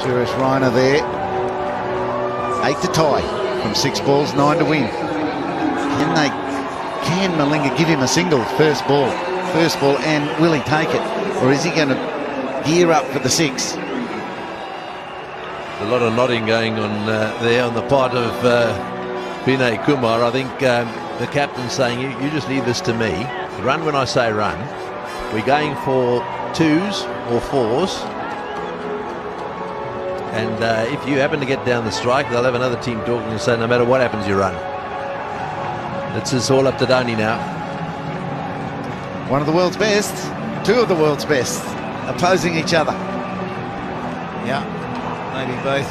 Suresh Raina there. 8 to tie from 6 balls, 9 to win. Can Malinga give him a single first ball, and will he take it? Or is he going to gear up for the 6? A lot of nodding going on there on the part of Vinay Kumar. I think the captain's saying, you just leave this to me. Run when I say run. We're going for 2s or 4s. And if you happen to get down the strike, they'll have another team talking and say, no matter what happens, you run. It's just all up to Dhoni now. One of the world's best, 2 of the world's best, opposing each other. Yeah, maybe both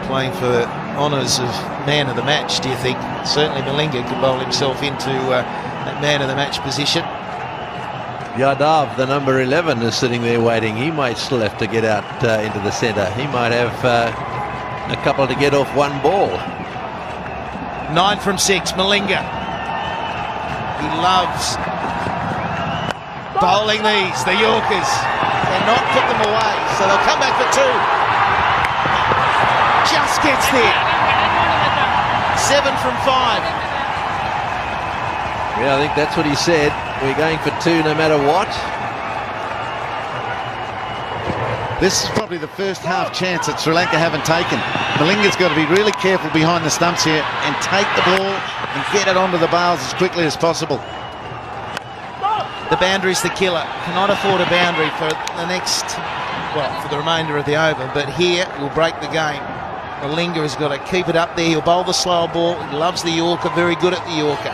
playing for honours of man of the match, do you think? Certainly Malinga could bowl himself into that man of the match position. Yadav, the number 11, is sitting there waiting. He might still have to get out into the centre. He might have a couple to get off one ball. 9 from 6, Malinga. He loves bowling these, the Yorkers, and not put them away. So they'll come back for 2. Just gets there. 7 from 5. Yeah, I think that's what he said. We're going for 2 no matter what. This is probably the first half chance that Sri Lanka haven't taken. Malinga's got to be really careful behind the stumps here and take the ball and get it onto the bails as quickly as possible. The boundary's the killer. Cannot afford a boundary for the next, well, for the remainder of the over. But here will break the game. Malinga has got to keep it up there. He'll bowl the slow ball. He loves the Yorker. Very good at the Yorker.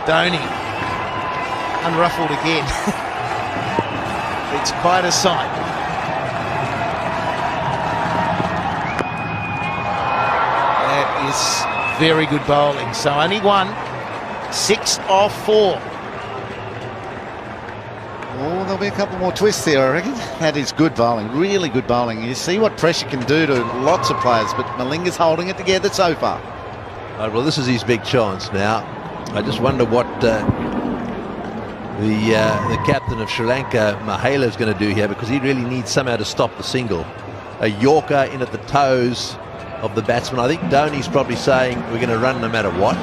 Dhoni, unruffled again. It's quite a sight. That is very good bowling. So only 1, 6 off 4. Oh, there'll be a couple more twists there, I reckon. That is good bowling, really good bowling. You see what pressure can do to lots of players, but Malinga's holding it together so far. Right, well, this is his big chance now. I just wonder what the captain of Sri Lanka, Mahela, is going to do here, because he really needs somehow to stop the single. A Yorker in at the toes of the batsman. I think Dhoni's probably saying we're going to run no matter what.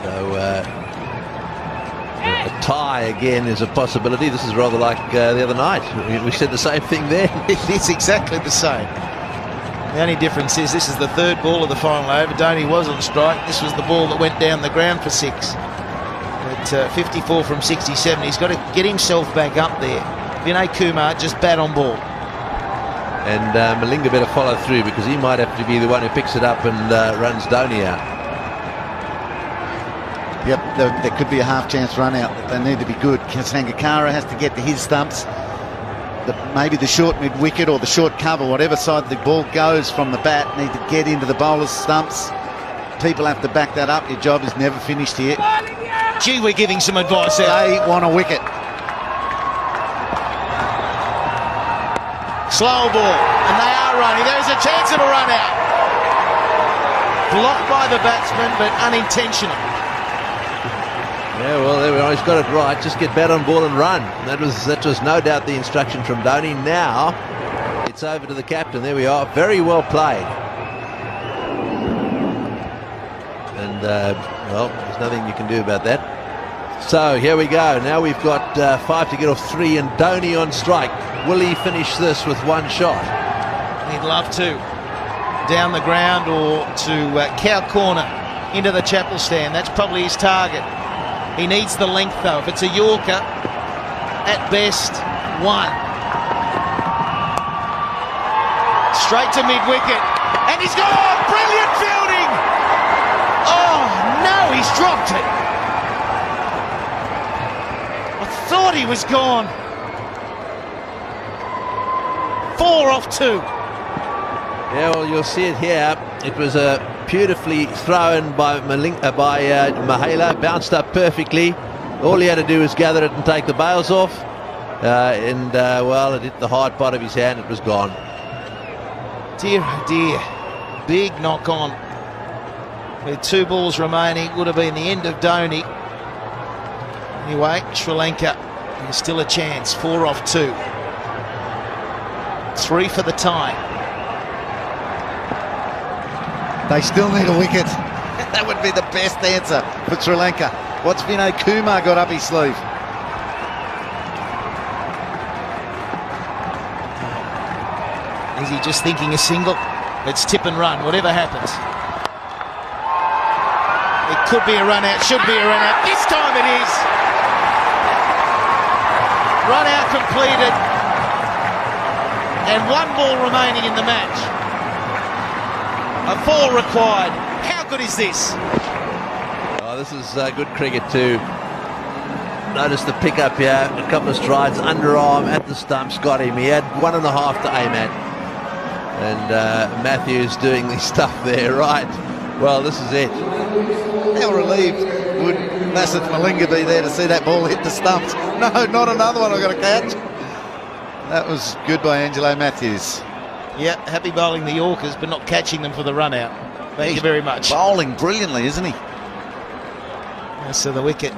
So a tie again is a possibility. This is rather like the other night. We said the same thing there. It's exactly the same. The only difference is this is the 3rd ball of the final over. Dhoni was on strike. This was the ball that went down the ground for 6. At 54 from 67, he's got to get himself back up there. Vinay Kumar just bat on ball. And Malinga better follow through, because he might have to be the one who picks it up and runs Dhoni out. Yep, there could be a half chance run out. They need to be good. Sangakkara has to get to his stumps. Maybe the short mid-wicket or the short cover, whatever side the ball goes from the bat, need to get into the bowler's stumps. People have to back that up. Your job is never finished here. Gee, we're giving some advice out. They want a wicket. Slow ball, and they are running. There is a chance of a run out. Blocked by the batsman, but unintentional. Yeah, well, there we are. He's got it right. Just get bat on ball and run. That was no doubt the instruction from Dhoni. Now it's over to the captain. There we are. Very well played. And well, there's nothing you can do about that. So here we go. Now we've got 5 to get off 3, and Dhoni on strike. Will he finish this with 1 shot? He'd love to. Down the ground or to cow corner into the chapel stand. That's probably his target. He needs the length, though. If it's a Yorker, at best, 1. Straight to mid-wicket. And he's gone! Brilliant fielding! Oh, no, he's dropped it. I thought he was gone. 4 off 2. Yeah, well, you'll see it here. It was a beautifully thrown by Mahela, bounced up perfectly. All he had to do was gather it and take the bails off. Well, it hit the hard part of his hand. It was gone. Dear, oh dear. big knock on. With 2 balls remaining, would have been the end of Dhoni. Anyway, Sri Lanka, there's still a chance. 4 off 2. 3 for the tie. They still need a wicket. That would be the best answer for Sri Lanka. What's Vinay Kumar got up his sleeve? Is he just thinking a single? Let's tip and run, whatever happens. It could be a run out, should be a run out. This time it is. Run out completed. And 1 ball remaining in the match. A 4 required. How good is this? Oh, this is good cricket too. Notice the pick up here, a couple of strides, underarm at the stumps, got him. He had 1.5 to aim at. And Matthews doing the stuff there, right? Well, this is it. How relieved would Massive Malinga be there to see that ball hit the stumps? No, not another one I've got to catch. That was good by Angelo Matthews. Yeah, happy bowling the Yorkers, but not catching them for the run out. Thank you very much. Bowling brilliantly, isn't he? So the wicket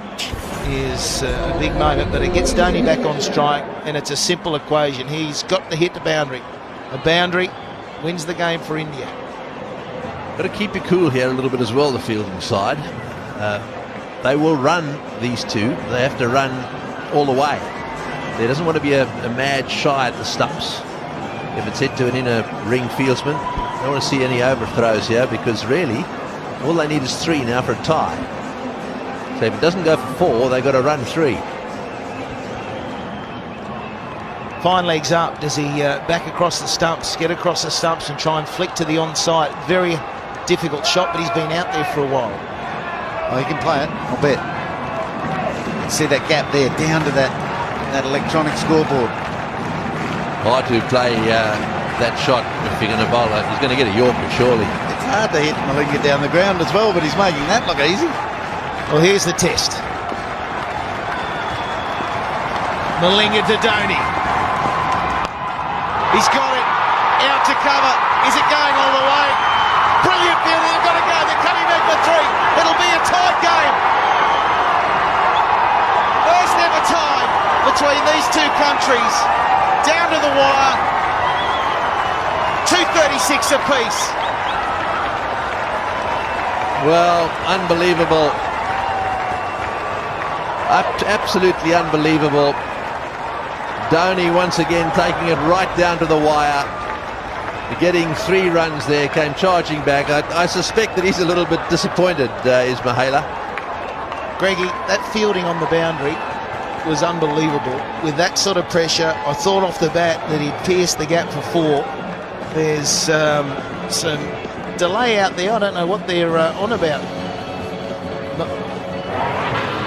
is a big moment, but it gets Dhoni back on strike, and it's a simple equation. He's got to hit the boundary. A boundary wins the game for India. Got to keep you cool here a little bit as well, the fielding side. They will run these 2. They have to run all the way. There doesn't want to be a mad shy at the stumps. If it's hit to an inner ring fieldsman, I don't want to see any overthrows here, because really all they need is 3 now for a tie. So if it doesn't go for 4, they've got to run 3. Fine legs up. Does he back across the stumps, get across the stumps and try and flick to the onside? Very difficult shot, but he's been out there for a while. Oh, he can play it, I'll bet. You can see that gap there, down to that electronic scoreboard. Hard to play that shot if you're going to bowl it. He's going to get a Yorker, surely. It's hard to hit Malinga down the ground as well, but he's making that look easy. Well, here's the test. Malinga to Dhoni. He's got it. Out to cover. Is it going all the way? Brilliant fielding. They've got to go. They're coming back for 3. It'll be a tied game. First ever tie between these 2 countries. Down to the wire. 2:36 apiece. Well, unbelievable. Absolutely unbelievable. Dhoni once again taking it right down to the wire. Getting 3 runs there, came charging back. I suspect that he's a little bit disappointed, is Mahela. Greggy, that fielding on the boundary was unbelievable. With that sort of pressure, I thought off the bat that he'd pierced the gap for 4. There's some delay out there. I don't know what they're on about.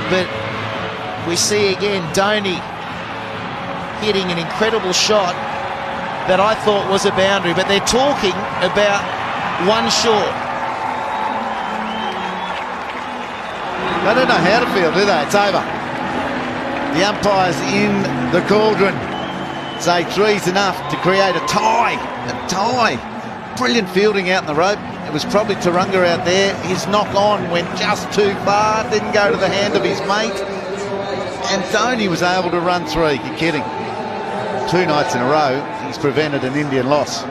But we see again Dhoni hitting an incredible shot that I thought was a boundary, but they're talking about 1 short. They don't know how to field, do they? It's over. The umpires in the cauldron say 3's enough to create a tie. A tie. Brilliant fielding out in the rope. It was probably Tarunga out there. His knock on went just too far, didn't go to the hand of his mate. And Dhoni was able to run 3. You're kidding. 2 nights in a row, he's prevented an Indian loss.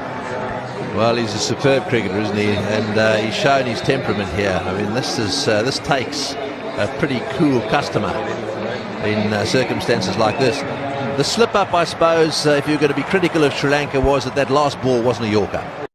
Well, he's a superb cricketer, isn't he? And he's shown his temperament here. I mean, this takes a pretty cool customer in circumstances like this. The slip-up, I suppose, if you're going to be critical of Sri Lanka, was that last ball wasn't a Yorker.